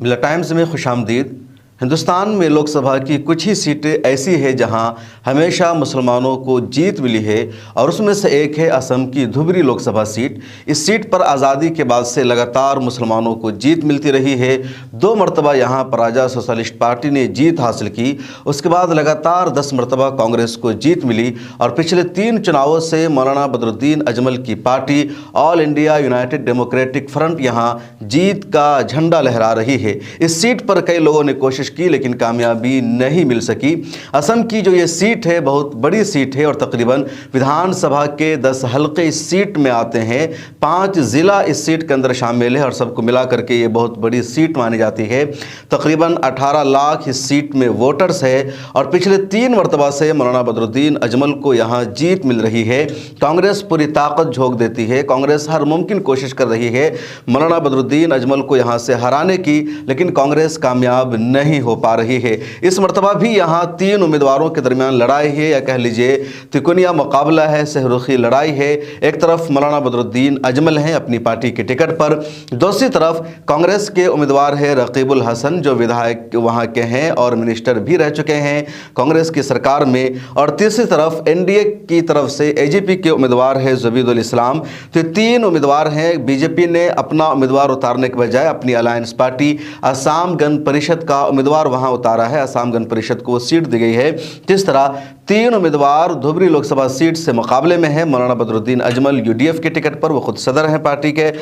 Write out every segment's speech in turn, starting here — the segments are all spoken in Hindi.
मिला टाइम्स में खुशामदीद। हिंदुस्तान में लोकसभा की कुछ ही सीटें ऐसी है जहां हमेशा मुसलमानों को जीत मिली है और उसमें से एक है असम की धुबरी लोकसभा सीट। इस सीट पर आज़ादी के बाद से लगातार मुसलमानों को जीत मिलती रही है। 2 मरतबा यहां प्रजा सोशलिस्ट पार्टी ने जीत हासिल की, उसके बाद लगातार 10 मरतबा कांग्रेस को जीत मिली और पिछले 3 चुनावों से मौलाना बदरुद्दीन अजमल की party all India United democratic front यहां जीत का झंडा लहरा रही है। इस सीट पर कई लोगों ने कोशिश की लेकिन कामयाबी नहीं मिल सकी। असम की जो ये सीट है बहुत बड़ी सीट है और तकरीबन विधानसभा के 10 हल्के इस सीट में आते हैं। 5 ज़िला इस सीट के अंदर शामिल है और सबको मिला करके ये बहुत बड़ी सीट मानी जाती है। तकरीबन 18 लाख इस सीट में वोटर्स है और पिछले 3 मरतबा से मौलाना बदरुद्दीन अजमल को यहाँ जीत मिल रही है। कांग्रेस पूरी ताकत झोंक देती है, कांग्रेस हर मुमकिन कोशिश कर रही है मौलाना बदरुद्दीन अजमल को यहाँ से हराने की, लेकिन कांग्रेस कामयाब नहीं हो पा रही है। इस मरतबा भी यहाँ 3 उम्मीदवारों के दरमियान लड़ाई है या कह लीजिए तिकोनिया मुकाबला है, सहरुखी लड़ाई है। एक तरफ मौलाना बदरुद्दीन अजमल हैं अपनी पार्टी के टिकट पर, दूसरी तरफ कांग्रेस के उम्मीदवार है रकीबुल हसन जो विधायक वहाँ के हैं और मिनिस्टर भी रह चुके हैं कांग्रेस की सरकार में, और तीसरी तरफ एनडीए की तरफ से एजीपी के उम्मीदवार है ज़बीदुल इस्लाम। तो 3 उम्मीदवार हैं। बीजेपी ने अपना उम्मीदवार उतारने के बजाय अपनी अलायंस पार्टी असम गण परिषद का उम्मीदवार वहां उतारा है, असम गण परिषद को सीट दी गई है। जिस तरह 3 उम्मीदवार धुबरी लोकसभा सीट से मुकाबले में है। मौलाना बदरुद्दीन अजमल यूडीएफ के टिकट पर, वो खुद सदर हैं पार्टी के।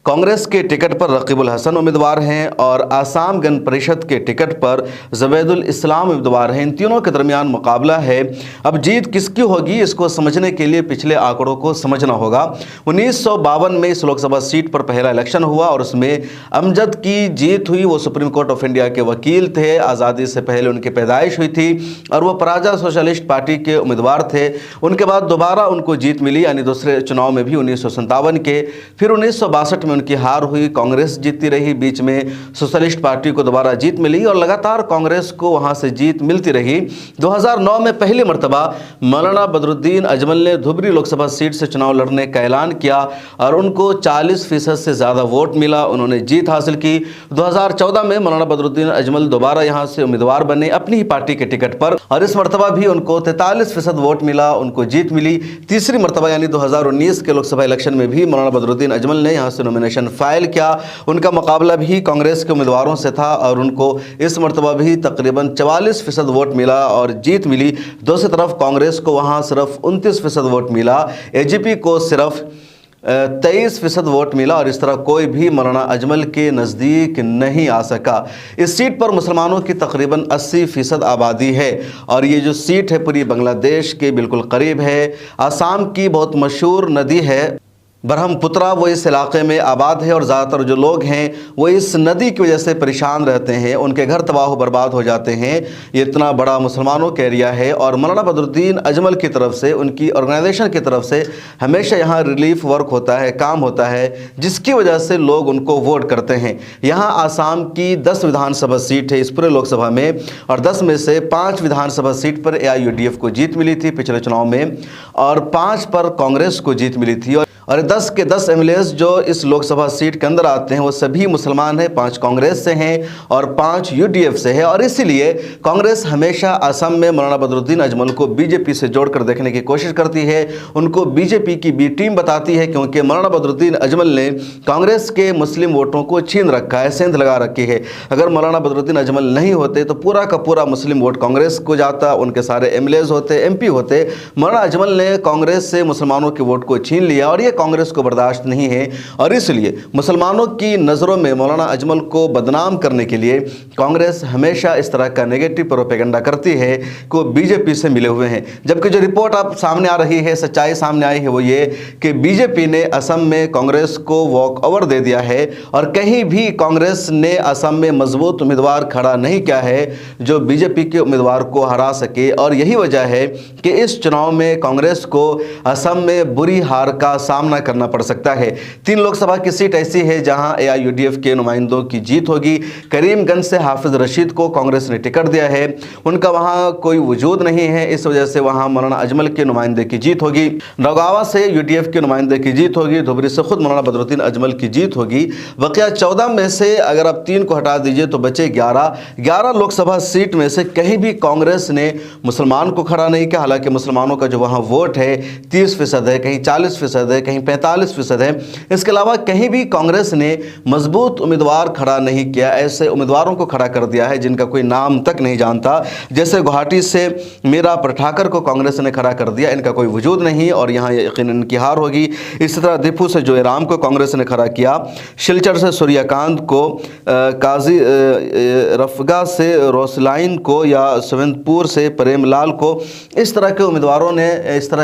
कांग्रेस के टिकट पर रकीबुल हसन उम्मीदवार हैं और असम गण परिषद के टिकट पर ज़बैदुल इस्लाम उम्मीदवार हैं। इन तीनों के दरमियान मुकाबला है। अब जीत किसकी होगी इसको समझने के लिए पिछले आंकड़ों को समझना होगा। 1952 में इस लोकसभा सीट पर पहला इलेक्शन हुआ और उसमें अमजद की जीत हुई। वो सुप्रीम कोर्ट ऑफ इंडिया के वकील थे, आज़ादी से पहले उनकी पैदाइश हुई थी और वो प्रजा सोशलिस्ट पार्टी के उम्मीदवार थे। उनके बाद दोबारा उनको जीत मिली, यानी दूसरे चुनाव में भी 1957 के, फिर 1962 में उनकी हार हुई, कांग्रेस जीतती रही, बीच में सोशलिस्ट पार्टी को दोबारा जीत मिली और लगातार कांग्रेस को वहां से जीत मिलती रही। 2009 में पहली मर्तबा मौलाना बदरुद्दीन अजमल ने धुबरी लोकसभा सीट से चुनाव लड़ने का ऐलान किया और उनको 40% से ज़्यादा वोट मिला, उन्होंने जीत हासिल की। 2014 में मौलाना बदरुद्दीन अजमल दोबारा यहाँ से उम्मीदवार बने अपनी ही पार्टी के टिकट पर और इस मरतबा भी उनको 43% वोट मिला, उनको जीत मिली। तीसरी मरतबा यानी 2019 के लोकसभा इलेक्शन में भी मौलाना बदरुद्दीन अजमल ने यहाँ से नॉमिनेशन फाइल किया। उनका मुकाबला भी कांग्रेस के उम्मीदवारों से था और उनको इस मरतबा भी तकरीबन 44% वोट मिला और जीत मिली। दूसरी तरफ कांग्रेस को वहां सिर्फ 29% वोट मिला, एजीपी को सिर्फ 23% वोट मिला और इस तरह कोई भी मौलाना अजमल के नज़दीक नहीं आ सका। इस सीट पर मुसलमानों की तकरीबन 80% आबादी है और ये जो सीट है पूरी बांग्लादेश के बिल्कुल करीब है। आसाम की बहुत मशहूर नदी है ब्रह्मपुत्रा, वो इस इलाके में आबाद है और ज़्यादातर जो लोग हैं वो इस नदी की वजह से परेशान रहते हैं, उनके घर तबाह बर्बाद हो जाते हैं। ये इतना बड़ा मुसलमानों का एरिया है और मौलाना बदरुद्दीन अजमल की तरफ से, उनकी ऑर्गेनाइजेशन की तरफ से हमेशा यहाँ रिलीफ वर्क होता है, काम होता है, जिसकी वजह से लोग उनको वोट करते हैं। यहाँ आसाम की 10 विधानसभा सीट है इस पूरे लोकसभा में और 10 में से 5 विधानसभा सीट पर AIUDF को जीत मिली थी पिछले चुनाव में और 5 पर कांग्रेस को जीत मिली थी और 10 के 10 MLAs जो इस लोकसभा सीट के अंदर आते हैं वो सभी मुसलमान हैं, 5 कांग्रेस से हैं और 5 UDF से है और इसीलिए कांग्रेस हमेशा असम में मौलाना बदरुद्दीन अजमल को बीजेपी से जोड़कर देखने की कोशिश करती है, उनको बीजेपी की बी टीम बताती है, क्योंकि मौलाना बदरुद्दीन अजमल ने कांग्रेस के मुस्लिम वोटों को छीन रखा है, सेंध लगा रखी है। अगर मौलाना बदरुद्दीन अजमल नहीं होते तो पूरा का पूरा मुस्लिम वोट कांग्रेस को जाता, उनके सारे MLAs होते, MP होते। मौलाना अजमल ने कांग्रेस से मुसलमानों के वोट को छीन लिया और ये कांग्रेस को बर्दाश्त नहीं है और इसलिए मुसलमानों की नज़रों में मौलाना अजमल को बदनाम करने के लिए कांग्रेस हमेशा इस तरह का नेगेटिव प्रोपेगेंडा करती है कि बीजेपी से मिले हुए हैं। जबकि जो रिपोर्ट अब सामने आ रही है, सच्चाई सामने आई है, वो ये कि बीजेपी ने असम में कांग्रेस को वॉक ओवर दे दिया है और कहीं भी कांग्रेस ने असम में मजबूत उम्मीदवार खड़ा नहीं किया है जो बीजेपी के उम्मीदवार को हरा सके और यही वजह है कि इस चुनाव में कांग्रेस को असम में बुरी हार का सामना सामना करना पड़ सकता है। 3 लोकसभा की सीट ऐसी है जहां AIUDF के नुमाइंदों की जीत होगी। करीमगंज से हाफिज रशीद को कांग्रेस ने टिकट दिया है, उनका वहां कोई वजूद नहीं है, इस वजह से वहां मौलाना अजमल के नुमाइंदे की जीत होगी। नौगावा से UDF के नुमाइंदे की जीत होगी। धुबरी से खुद मौलाना बदरुद्दीन अजमल की जीत होगी। बकिया 14 में से अगर आप 3 को हटा दीजिए तो बचे 11 लोकसभा सीट में से कहीं भी कांग्रेस ने मुसलमान को खड़ा नहीं किया। हालांकि मुसलमानों का जो वहां वोट है 30% है, कहीं 40% है, कहीं 45% है। इसके अलावा कहीं भी कांग्रेस ने मजबूत उम्मीदवार खड़ा नहीं किया। ऐसे उम्मीदवारों को खड़ा कर दिया है जिनका कोई नाम तक नहीं जानता। जैसे गुवाहाटी से मीरा पठाकर को कांग्रेस ने खड़ा कर दिया, इनका कोई वजूद नहीं और यहाँ यकीनन इनकी हार होगी। इसी तरह दीपू से जोएराम को कांग्रेस ने खड़ा किया। शिलचर से सूर्यकांत को, काजी रफगा से रोसलाइन को या सवंतपुर से प्रेमलाल को, इस तरह के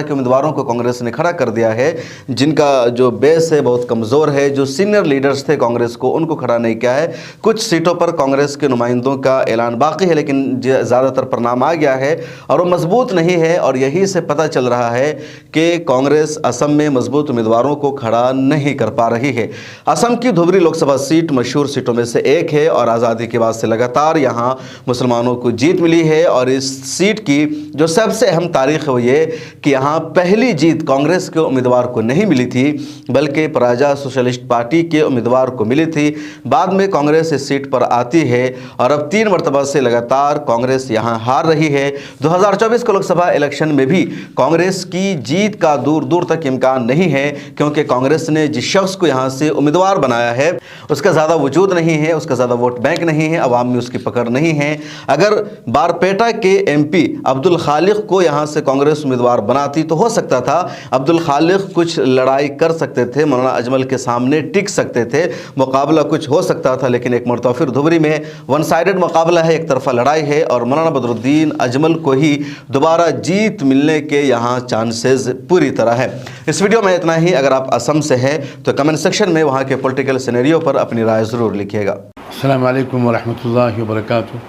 उम्मीदवारों को कांग्रेस ने खड़ा कर दिया है जिनका जो बेस है बहुत कमज़ोर है। जो सीनियर लीडर्स थे कांग्रेस को, उनको खड़ा नहीं किया है। कुछ सीटों पर कांग्रेस के नुमाइंदों का ऐलान बाकी है, लेकिन ज़्यादातर पर नाम आ गया है और वो मजबूत नहीं है। और यही से पता चल रहा है कि कांग्रेस असम में मजबूत उम्मीदवारों को खड़ा नहीं कर पा रही है। असम की धुबरी लोकसभा सीट मशहूर सीटों में से एक है और आज़ादी के बाद से लगातार यहाँ मुसलमानों को जीत मिली है। और इस सीट की जो सबसे अहम तारीख है वो ये कि यहाँ पहली जीत कांग्रेस के उम्मीदवार को नहीं मिली थी, बल्कि प्रजा सोशलिस्ट पार्टी के उम्मीदवार को मिली थी। बाद में कांग्रेस इस सीट पर आती है और अब 3 मरतबा से लगातार कांग्रेस यहाँ हार रही है। 2024 के लोकसभा इलेक्शन में भी कांग्रेस की जीत का दूर दूर तक इम्कान नहीं है, क्योंकि कांग्रेस ने जिस शख्स को यहाँ से उम्मीदवार बनाया है उसका ज़्यादा वजूद नहीं है, उसका ज़्यादा वोट बैंक नहीं है, अवाम में उसकी पकड़ नहीं है। अगर बारपेटा के MP अब्दुल खालिक को यहाँ से कांग्रेस उम्मीदवार बनाती तो हो सकता था अब्दुल खालिक कुछ लड़ाई कर सकते थे, मौलाना अजमल के सामने टिक सकते थे, मुकाबला कुछ हो सकता था। लेकिन एक मरतबा फिर धुबरी में वन साइडेड मुकाबला है, एक तरफा लड़ाई है और मौलाना बदरुद्दीन अजमल को ही दोबारा जीत मिलने के यहाँ चांसेस पूरी तरह है। इस वीडियो में इतना ही। अगर आप असम से हैं तो कमेंट सेक्शन में वहाँ के पॉलिटिकल सिनेरियो पर अपनी राय ज़रूर लिखिएगा। अस्सलामु अलैकुम वरहमतुल्लाहि वबरकातुहू।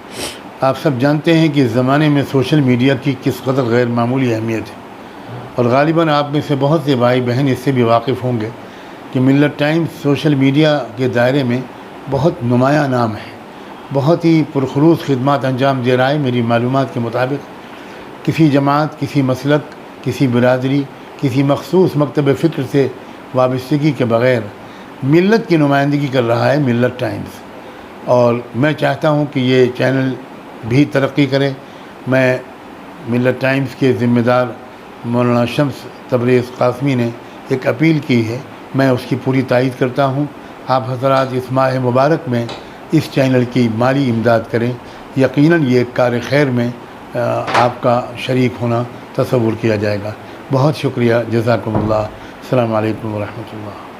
आप सब जानते हैं कि इस ज़माने में सोशल मीडिया की किस कदर गैर मामूली अहमियत है और ग़ालिबन आप में से बहुत से भाई बहन इससे भी वाकिफ़ होंगे कि मिल्लत टाइम्स सोशल मीडिया के दायरे में बहुत नुमाया नाम है, बहुत ही पुरखलूस खिदमत अंजाम दे रहा है। मेरी मालूमात के मुताबिक किसी जमात, किसी मसलक, किसी बिरादरी, किसी मखसूस मकतब फ़िक्र से वाबस्तगी के बग़ैर मिल्लत की नुमाइंदगी कर रहा है मिल्लत टाइम्स। और मैं चाहता हूँ कि ये चैनल भी तरक्की करे। मैं मिल्लत टाइम्स के ज़िम्मेदार मौलाना शम्स तबरेज़ कासमी ने एक अपील की है, मैं उसकी पूरी तायीद करता हूँ। आप हज़रात इस माह मुबारक में इस चैनल की माली इमदाद करें। यकीनन ये कार खैर में आपका शरीक होना तसव्वुर किया जाएगा। बहुत शुक्रिया। जज़ाकुमुल्लाह। अस्सलामु अलैकुम वरहमतुल्लाह।